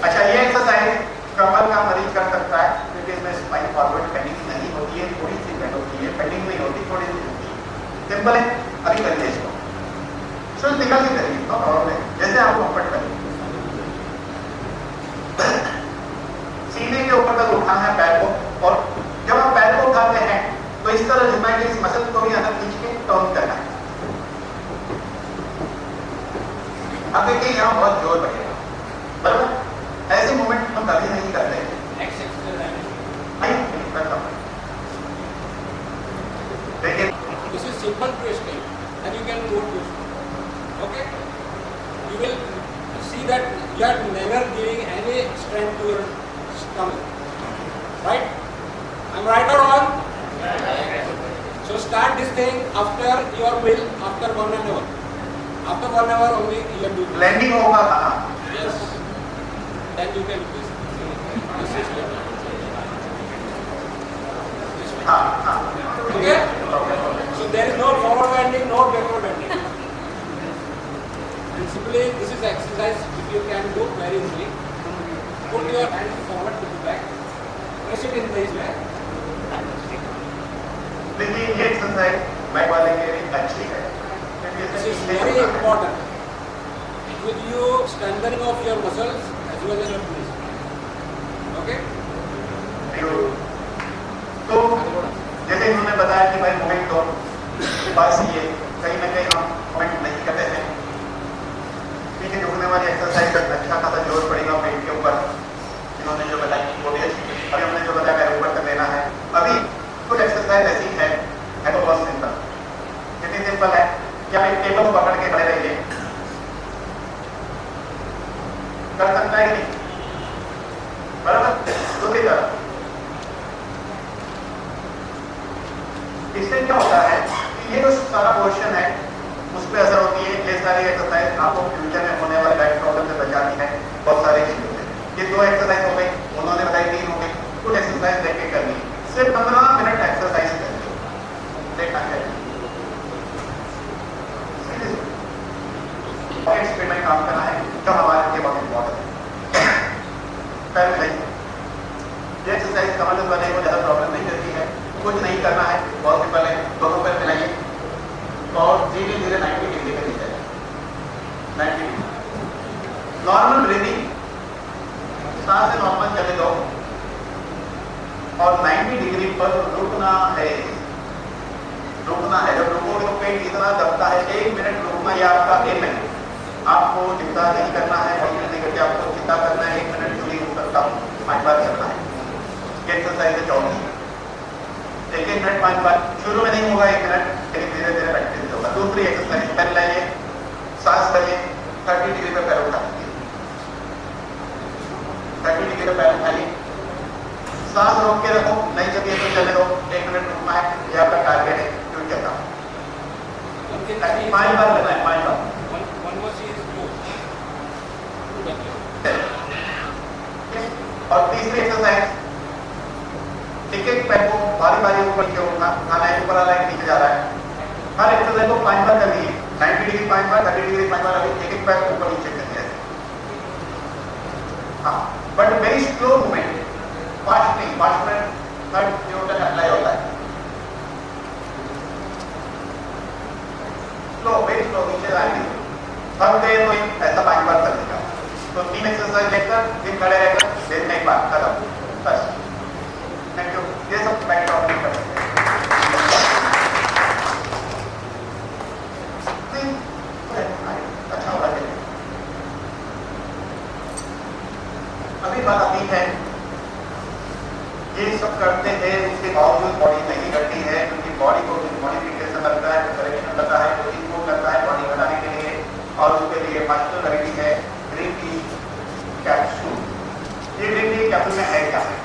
अच्छा, ये एक्सरसाइज कमर का मरीज कर सकता है क्योंकि इसमें स्पाइन फॉरवर्ड बेंडिंग नहीं होती है, थोड़ी सी बेंड होती है, बेंडिंग नहीं होती, थोड़ी सी होती है। सिंपल है, अभी करिए इसको, सिर्फ निकल के करिए, नो प्रॉब्लम, जैसे आप कंफर्ट करिए। सीने के ऊपर तक उठाना है पैर को, और जब आप पैर को उठाते हैं तो इस तरह जिसमें कि इस मसल को भी अंदर खींच के टर्न करना है। अब देखिए यहाँ बहुत जोर बढ़ेगा, बराबर? ऐसे मूवमेंट हम कभी नहीं करते हैं। देखिए this is simple twisting and you can do twisting. Okay, you will see that you are never giving any strength to your stomach, right? I'm right or wrong? So start this thing after your will, after 1 hour. After 1 hour only you can do this. Landing होगा था, Yes, then you can do this. This is हाँ हाँ, okay. So there is no forward bending, no backward bending. Principally, this is exercise which you can do very easily. Put your hand forward to the back. Press it in this way. देखिए ये एक्सरसाइज बैक वाले के लिए अच्छी है, This is very important. It will give you strengthening of your muscles as well as your knees. Okay? तो जैसे इन्होंने बताया कि भाई मोमेंट तो बस ये कहीं ना कहीं हम मोमेंट नहीं करते हैं, पीछे झुकने वाली एक्सरसाइज का अच्छा खासा जोर पड़ेगा पेट के ऊपर। इन्होंने जो बताई वो भी अच्छी, अभी हमने जो बताया मेरे ऊपर कर लेना है। अभी कुछ एक्सरसाइज ऐसी है तो बहुत सिंपल, कितनी सिंपल है कि आप एक टेबल को पकड़ के खड़े रहिए, कर सकता है कि नहीं, बराबर। दूसरी तरफ इससे क्या होता है कि ये जो सारा पोर्शन है उस पर असर होती है। ये सारी एक्सरसाइज आपको फ्यूचर में होने वाले बैक प्रॉब्लम से बचाती है, बहुत सारी चीजों से। ये 2 एक्सरसाइज हो गई, उन्होंने बताई 3 हो गई। कुछ एक्सरसाइज देख के करनी, सिर्फ 15 मिनट एक्सरसाइज करनी, देखना है स्पीड में काम करना है, जो हमारे लिए बहुत इम्पोर्टेंट है। पहले ये एक्सरसाइज का मतलब बने को ज्यादा प्रॉब्लम नहीं करती है, कुछ नहीं करना है, बहुत सिंपल है। दोनों पैर मिलाइए और धीरे धीरे 90 डिग्री पे नीचे 90 डिग्री। नॉर्मल ब्रीदिंग, सांस से नॉर्मल चले दो और 90 डिग्री पर रुकना है, रुकना है। जब रुकोगे तो पेट इतना दबता है, 1 मिनट रुकना, ये आपका एम है। आपको चिंता नहीं करना है, नहीं करके आपको चिंता करना है 1 मिनट जो भी रुक सकता हूँ 5 बार करना है। ये एक्सरसाइज है 14, 1 मिनट 5 बार। शुरू में नहीं होगा 1 मिनट, लेकिन धीरे धीरे प्रैक्टिस होगा। दूसरी एक्सरसाइज, पैर लाइए, सांस करिए, 30 डिग्री पे पैर उठा लीजिए, 30 डिग्री पे पैर उठाइए, सांस रोक के रखो, नहीं चलिए तो चले दो, 1 मिनट रुकना है, ये आपका टारगेट है। क्यों चलता हूँ 5 बार करना है, 5 बार। और तीसरी एक्सरसाइज, एक पैर को बारी बारी ऊपर नीचे उठाना है, ऊपर वाला नीचे जा रहा है। हर एक्सरसाइज को 5 बार कर लीजिए, 90 डिग्री 5 बार, 30 डिग्री 5 बार। अभी एक पैर ऊपर नीचे करिए, हाँ, but very slow movement, fast नहीं, फास्ट में 30 किलोमीटर अप्लाई होता है। स्लो, वेरी स्लो, नीचे आएंगे। थक गए तो ऐसा 5 बार कर देगा। तो 3 एक्सरसाइज लेकर दिन खड़े रहकर दिन में 1 बार खत्म, बस। Thank you. ये सब बैक टॉपिक कर सकते हैं। अच्छा हो रहा है। अभी बात आती है, ये सब करते हैं उसके बावजूद बॉडी नहीं घटती है, क्योंकि बॉडी को मॉडिफिकेशन लगता है, करेक्शन लगता है, प्रोटीन को लगता है बॉडी घटाने के लिए, और उसके लिए मस्कुलर रेडी है ग्रीन टी कैप्सूल। ये ग्रीन टी कैप्सूल में है क्या है?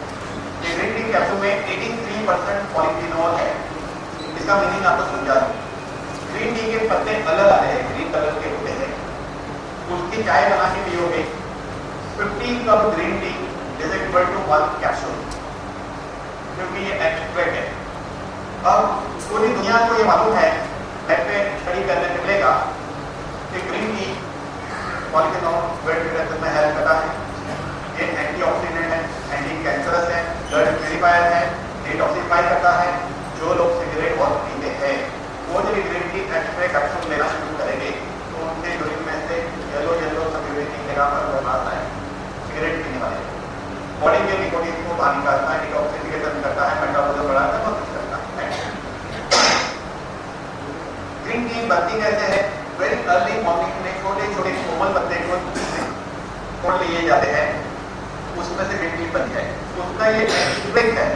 ये ग्रीन टी कैप्सूल में 83% पॉलीफिनॉल है। इसका मीनिंग आपको समझा दूं। ग्रीन टी के पत्ते अलग आते हैं, ग्रीन कलर के होते हैं, उसकी चाय बना के पियोगे 50 cup green tea is equal to 1 capsule, क्योंकि ये एक्सट्रैक्ट है। अब पूरी दुनिया को ये मालूम है, नेट पे स्टडी करने से मिलेगा कि green tea polyphenol blood pressure में हेल्प करता है, ये एंटीऑक्सीडेंट है, एंटी कैंसरस है, ब्लड प्यूरिफायर है, डिटॉक्सिफाई करता है। जो लोग सिगरेट बहुत पीते हैं वो जब ग्रीन टी एक्सट्रैक्ट कैप्सूल लेना शुरू करेंगे तो उनके यूरिन में से येलो सब यूरिन निकलेगा और आता है। सिगरेट पीने वाले बॉडी के निकोटीन को बाहर निकालता है, डिटॉक्सिफिकेशन करता है, मेटाबॉलिज्म बढ़ाता है, बहुत कुछ करता है। ग्रीन टी बनती कैसे है? वेरी अर्ली मॉर्निंग में छोटे छोटे कोमल पत्ते को तोड़ लिए जाते हैं, उसमें से ग्रीन टी बन जाए। उसका ये एक्सट्रैक्ट है,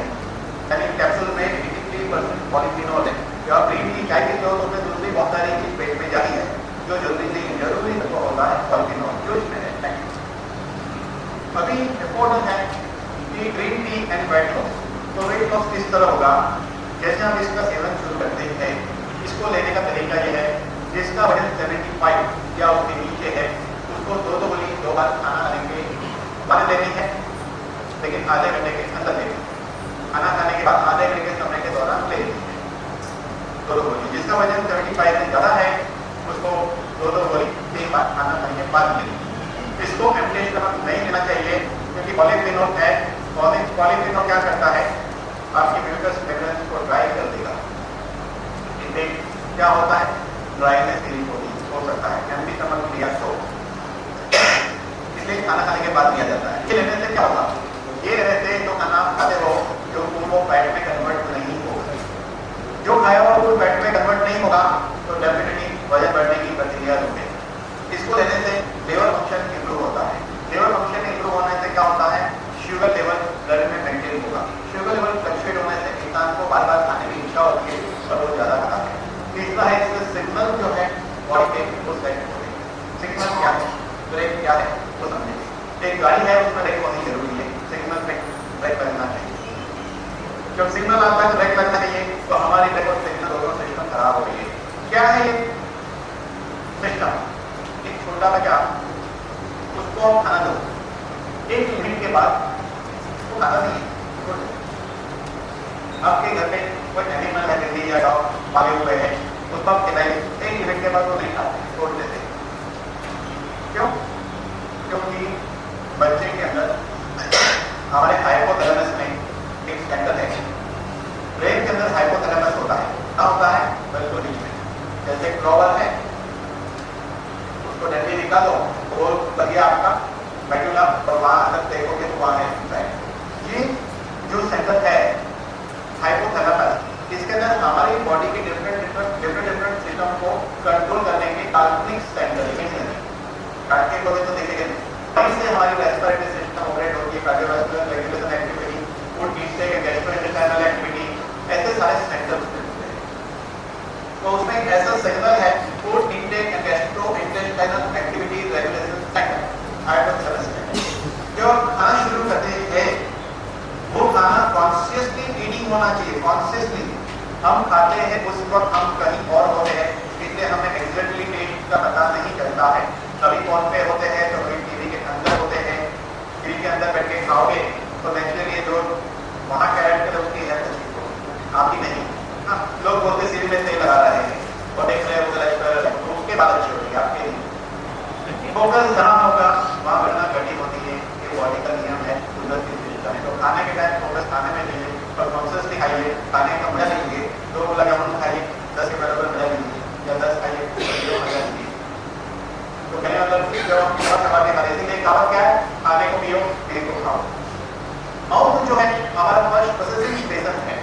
यानी कैप्सूल में 83% पॉलीफिनॉल है। जब आप ग्रीन टी चाय पीते हो तो उसमें दूसरी बहुत सारी चीज पेट में जाती है जो जरूरी तत्व होता है पॉलीफिनॉल, जो इसमें है। अभी इम्पोर्टेंट है कि green tea and weight loss. तो वेट लॉस किस तरह होगा? जैसे हम इसका सेवन शुरू करते हैं, इसको लेने का तरीका यह है, जिसका वजन 75 या उसके नीचे है उसको 2 गोली 2 बार खाना खाने के बाद लेनी है, लेकिन आधे घंटे के अंदर लेनी है। खाना खाने के बाद आधे घंटे के समय के दौरान ले लेनी है 2 गोली। जिसका वजन 75 से ज़्यादा है उसको 2 गोली 3 बार खाना खाने के बाद लेनी है। इसको एम्प्टी स्टमक नहीं लेना चाहिए, क्योंकि पॉलीफिनॉल है। पॉलीफिनॉल क्या करता है? आपकी म्यूकस मेम्ब्रेन को ड्राई कर देगा। इनटेक क्या होता है? ड्राइनेस फीलिंग हो सकता है, कैन बी स्टमक लिया तो इसलिए खाना खाने के बाद लिया जाता है। ये लेने से क्या होगा, ये लेने से जो खाना खाते हो जो वो फैट में कन्वर्ट नहीं होगा, जो खाया हुआ वो फैट में कन्वर्ट नहीं होगा तो डेफिनेटली वजन बढ़ने की प्रक्रिया रुके। इसको लेने से लिवर फंक्शन इंप्रूव होता है। लिवर फंक्शन इंप्रूव होने से क्या होता है, शुगर लेवल ब्लड में मेंटेन होगा। शुगर लेवल फ्लक्चुएट होने से इंसान को बार बार खाने की इच्छा होती है और वो ज्यादा खाता है। तीसरा है इसमें सिग्नल जो है बॉडी के वो सेट हो गए। सिग्नल क्या है, ब्रेक क्या है वो समझिए। एक गाड़ी है उसमें ब्रेक होनी जरूरी है, सिग्नल पे ब्रेक लगना चाहिए। जब सिग्नल आता है ब्रेक लगना चाहिए तो हमारी ब्रेक और सिग्नल दोनों सिस्टम खराब हो गई है। क्या है ये सिस्टम, एक छोटा बच्चा उसको खाना दो, एक लिमिट के बाद वो खाना नहीं है। आपके घर में कोई एनिमल है, बिल्ली या डॉग पाले हुए हैं, उस पर खिलाइए, एक लिमिट के बाद वो नहीं खाते, छोड़ देते। क्यों? क्योंकि बच्चे के अंदर हमारे हाइपोथैलेमस में एक सेंटर है, ब्रेन के अंदर हाइपोथैलेमस होता है। क्या होता है, बिल्कुल नीचे जैसे क्लोवर है, उसको डंडी निकालो वो बढ़िया आपका मेडुला और वहां अंदर देखोगे तो वहां है। ये जो सेंटर है हाइपोथैलेमस, इसके अंदर हमारी बॉडी के डिफरेंट सिस्टम को कंट्रोल करने के काल्पनिक सेंटर है। काट के कोई तो देखेंगे इससे हमारी रेस्पिरेटरी सिस्टम ऑपरेट होती है, cardiovascular regulation activity, food intake, gastrointestinal activity, ऐसे सारे सेंटर्स हैं। तो उसमें एक ऐसा सिग्नल है food intake and gastrointestinal activity regulation centre hypothalamus. जो खाना शुरू करते हैं वो खाना कॉन्शियसली ईटिंग होना चाहिए। कॉन्शियसली हम खाते हैं उस वक्त हम कहीं और होते हैं, इसलिए हमें एग्जैक्टली टेस्ट का पता नहीं चलता है। कभी फोन पे होते हैं तो कभी टीवी के अंदर होते हैं। टीवी के अंदर बैठ के खाओगे तो नेचुरली जो वहाँ कैरेक्टर उसकी है आपकी नहीं। हाँ, लोग बोलते सिर में तेल लगा रहे हैं और देख रहे हो तो उसके बाद अच्छी होगी, आपके नहीं। फोकस जहाँ होगा वहाँ बढ़ना घटी होती है, ये बॉडी का नियम है, कुदरत की सिस्टम है। तो खाने के टाइम फोकस खाने में लीजिए और कॉन्शियसली खाइए। खाने का मजा लीजिए, 2 लगा खाइए 10 के बराबर मजा लीजिए या 10 खाइए तो मजा लीजिए। तो कहने मतलब जो खाते खाते इसीलिए कहावत क्या है, खाने को पियो पीने को खाओ। माउथ जो है हमारा फर्स्ट प्रोसेसिंग स्टेशन है।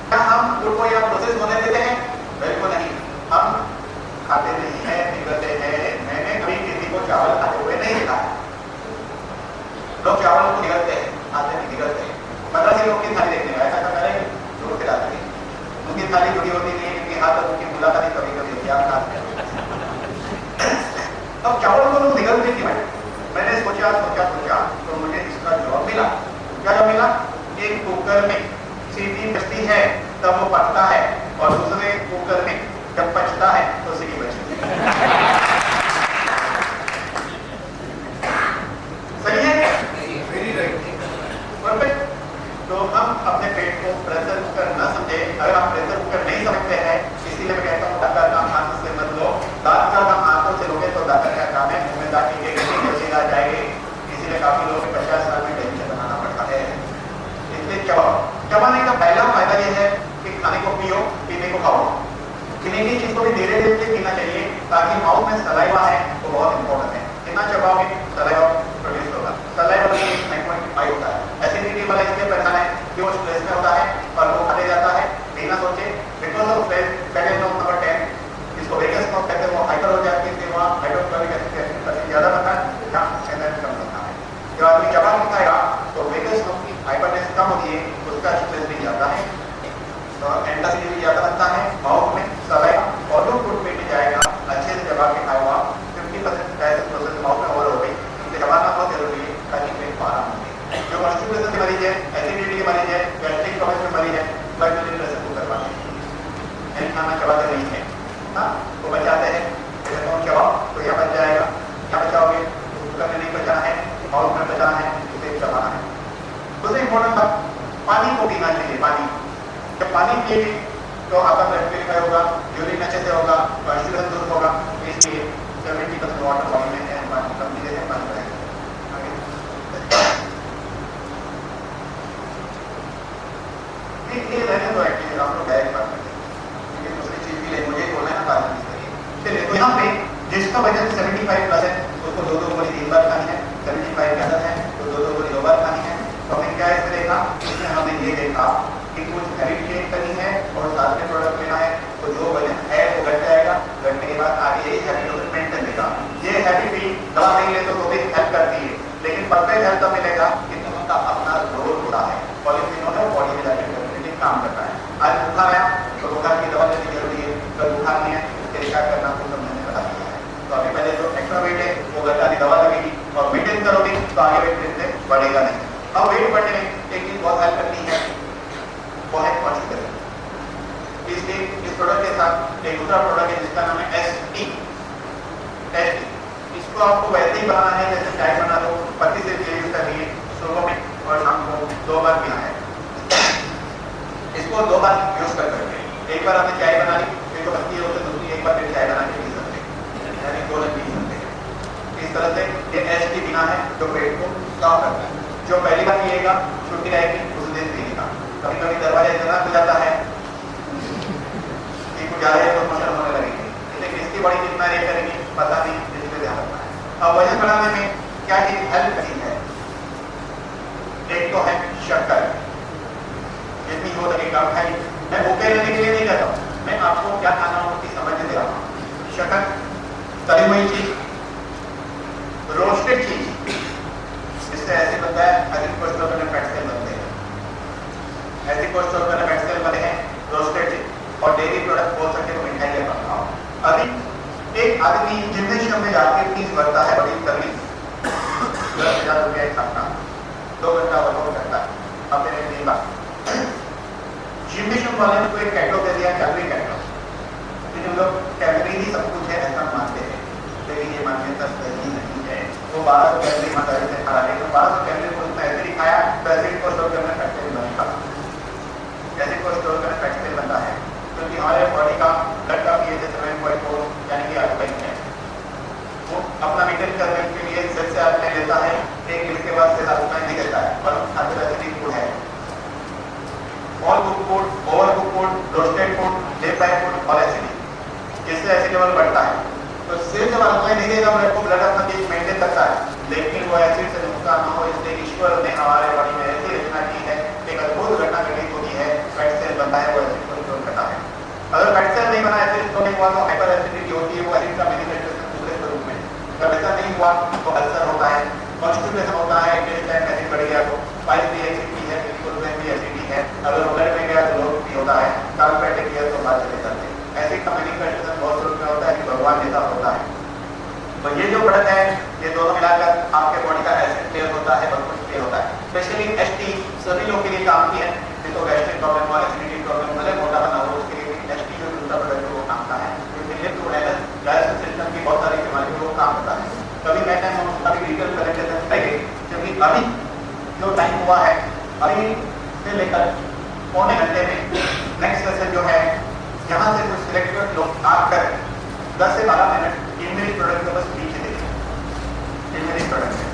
क्या हम फूड को यहाँ प्रोसेस होने देते हैं? बिल्कुल नहीं। हम खाते नहीं है, निगलते हैं। मैंने कभी किसी को चावल खाते हुए नहीं देखा है। लोग चावल को निगलते हैं, खाते नहीं निगलते हैं। मद्रासी लोग की थाली देखने ऐसा कर रहे हैं, जोड़ के डालते हैं। उनकी थाली जुड़ी होती नहीं है क्योंकि हाथ उनकी मुलाकात कभी कभी होती है, आप खाते हैं। अब चावल को लोग निगलते क्यों है? मैंने सोचा तो मुझे इसका जवाब मिला। क्या जवाब मिला? एक कुकर में सीटी बचती है तब वो पकता है और दूसरे कुकर में जब पचता है तो सीटी बचती है। सही है? Very right, perfect. तो हम अपने पेट को प्रेशर कुकर न समझे। अगर आप प्रेशर कुकर नहीं समझते हैं, इसीलिए मैं कहता हूँ दांत का हाथ से मत लो। दांत का काम हाथों से लोगे तो दांत का काम है, मुंह में दांत की कैसे आ जाएगी। इसीलिए काफी लोगों को 50 साल में डेंचर बनाना पड़ता है। इसलिए चबाने का पहला फायदा यह है कि खाने को पियो, पीने को खाओ। पीने की चीज को भी धीरे धीरे पीना चाहिए ताकि माउथ में सलाइवा है वो बहुत इंपॉर्टेंट है। कितना चबाओगे सलाइवा प्रोड्यूस होगा। सलाइवा में 9.5 होता है। एसिडिटी वाला इसलिए पहचान है कि वो स्ट्रेस में होता है और वो खाते जाता है बिना सोचे। Because of stress second number 10 इसको वेगस नोट कहते हैं, वो हाइपर हो जाती है, वहाँ हाइड्रोक्लोरिक एसिड ज्यादा बनता है, एनर्जी कम बनता है। जब आदमी चबा के खाएगा तो वेगस नोट की हाइपरनेस कम होती है, उसका स्ट्रेस भी ज्यादा है, तो एंटासिडी भी ज्यादा बनता है। माउथ में सलाइवा और जो फूड पेट में जाएगा अच्छे से चबा के खाएगा 50% डाइजेस्ट प्रोसेस माउथ में ओवर हो गई। इसलिए चबाना बहुत जरूरी है ताकि पेट को आराम मिले। जो कॉन्स्टिपेशन के मरीज है, एसिडिटी के मरीज है, गैस्ट्रिक ट्रबल के मरीज है, ब्लड प्रेशर को करवाते हैं, खाना चबाते नहीं है। हाँ, वो बचाते हैं, जैसे कौन चबाओ तो यह बच जाएगा। क्या बचाओगे? कुकर में नहीं बचाना है, माउथ में बचाना है, उसे चबाना है। दूसरी इंपॉर्टेंट बात, पानी को पीना चाहिए। पानी जब पानी पिएंगे तो आपका ब्लड प्यूरिफाई होगा, यूरिन अच्छे से होगा, कॉन्स्टिपेशन दूर होगा। इसलिए 70% वाटर बॉडी में है, पानी कम पीते हैं, पानी बढ़ाएंगे। ये रहने दो, एक्चुअली आप लोग डायरेक्ट बात करते हैं, क्योंकि दूसरी चीज भी ले मुझे बोलना है ना, बात नहीं करिए। जिसका वजन 75 प्लस है उसको 2 गोली 3 बार खानी है, 75 के अंदर है तो 2 गोली 2 बार खानी है। तो हमने क्या इसमें देखा, इसमें हमने ये देखा कि कुछ हैवी ट्रेन करनी है और साथ में प्रोडक्ट लेना है, तो जो वजन है वो घट जाएगा, घटने के बाद आगे यही हैवी डोज मेंटेन देगा। ये हैवी फीड दवा नहीं ले तो भी हेल्प करती है, लेकिन परफेक्ट हेल्थ तब मिलेगा कि दवा का अपना रोल होता है, पॉलीफिनोल है बॉडी में जाकर काम करता है। आज बुखार है तो बुखार की दवा लेनी जरूरी है, कल बुखार नहीं है तो क्या करना आपको समझने बता दिया है। तो अभी पहले जो एक्स्ट्रा वेट है वो घटा की दवा लगेगी और मेंटेन करोगे तो आगे वेट फिर से बढ़ेगा नहीं। अब वेट बढ़ने में एक चीज बहुत हेल्प करती है वो है कॉन्स्टिपेशन। इसलिए इस प्रोडक्ट के साथ एक दूसरा प्रोडक्ट है जिसका नाम है एसटी। इसको आपको वैसे ही बनाना है जैसे चाय बना दो, पत्ती से यूज करनी है, सुबह में और शाम को 2 बार पीना है। इसको 2 बार यूज कर सकते हैं, एक बार आपने चाय बना ली फिर तो पत्ती हो तो दूसरी एक बार फिर चाय बना के पी सकते हैं, यानी 2 दिन पी सकते हैं। इस तरह से ये एसटी पीना है जो पेट को साफ करता है। जो पहली बार पिएगा छुट्टी रहेगी उस दिन पीएगा। कभी कभी दरवाजा इतना खुल जाता है कि कुछ ज्यादा है तो मोशन होने लगेगी, लेकिन इसकी बॉडी कितना रेट करेगी पता नहीं, इसलिए ध्यान रखना है। अब वजन बढ़ाने में क्या चीज हेल्प करती है, एक तो है शक्कर, जितनी हो सके कम खाई। मैं भूखे रहने के लिए नहीं कहता हूँ, मैं आपको क्या खाना हो उसकी समझ दे रहा हूँ। शक्कर, तली हुई चीज, रोस्टेड चीज, इससे ऐसे बनता है एसिड कोलेस्ट्रॉल में फैट सेल बनते हैं, एसिड कोलेस्ट्रॉल में फैट सेल बने हैं रोस्टेड चीज। और डेयरी प्रोडक्ट बोल सकते हो मिठाई या खाओ। अभी एक आदमी जिम्नेशियम में जाके फीस भरता है बड़ी तगड़ी 10,000 रुपया एक हफ्ता, 2 घंटा वर्कआउट करता है, अब मेरे नहीं बात जिम्नेशियम वाले ने तो एक कैटलॉग दे दिया, कैलोरी कैटलॉग, लेकिन लोग कैलोरी ही सब कुछ है ऐसा मानते हैं, लेकिन ये मान्यता सही नहीं है। वो 1200 कैलोरी मसाले से खा रहे हैं, तो 1200 कैलोरी को उसने ऐसे दिखाया तो एसिड को स्टोर करना फैट सेल बनेगा, एसिड को स्टोर करना फैट सेल बनता है, क्योंकि हमारे बॉडी का ब्लड का पीएच 7.4 यानी कि 8 है। वो अपना मेंटेन करने के लिए सेल से आपने लेता है, 1 मिनट के बाद सेल आपको नहीं देता है और खाते एसिडिक फूड है। All cook food, over cook food, roasted food, deep fried food और एसिडिक, इससे एसिड लेवल बढ़ता है। तो सेल जब आपको नहीं देगा ब्लड को, ब्लड अपना पीएच मेंटेन करता है, लेकिन वो एसिड से नुकसान ना हो इसलिए ईश्वर ने हमारे बॉडी में ऐसी रचना की है, एक अद्भुत घटना घटित होती है, फैट सेल बनता है, वो एसिड को स्टोर करता है। अगर फैट सेल नहीं बना, एसिड स्टोर नहीं हुआ तो हाइपर एसिडिटी होती है, वो एसिड का मैनिफेस्टेशन दूसरे स्वरूप में। जब ऐसा नहीं हुआ तो अल्सर होता है, कॉन्स्टिपेशन होता है, इंटेस्टाइन एसिड बढ़ गया तो पाइप भी एसिडिटी है, बिल्कुल भी एसिडिटी है, अगर ब्लड में गया तो लोग भी होता है, कार्बोहाइड्रेट गया तो बात चले जाते हैं। एसिड का मैनिफेस्टेशन बहुत स्वरूप में होता है कि भगवान जैसा होता है। तो ये जो प्रोडक्ट है ये दोनों मिलाकर आपके बॉडी का एसिड क्लियर होता है, बहुत कुछ क्लियर होता है। स्पेशली एसटी सभी लोगों के लिए काम की है, जिसको गैस्ट्रिक प्रॉब्लम और एसिडिटी प्रॉब्लम भले मोटा बना हो उसके लिए एसटी जो दूसरा प्रोडक्ट है वो काम का है, क्योंकि लिफ्ट वगैरह डाइजेस्टिव सिस्टम की बहुत सारी बीमारियों को काम करता है। कभी मैं टाइम हम उसका भी डिटेल प्रेजेंटेशन करेंगे, क्योंकि अभी जो टाइम हुआ है अभी से लेकर पौने घंटे में नेक्स्ट सेशन जो है यहाँ से कुछ सिलेक्टेड लोग आकर 10 से 12 मिनट इन मेरी प्रोडक्ट को बस पीछे देखिए, इन मेरी प्रोडक्ट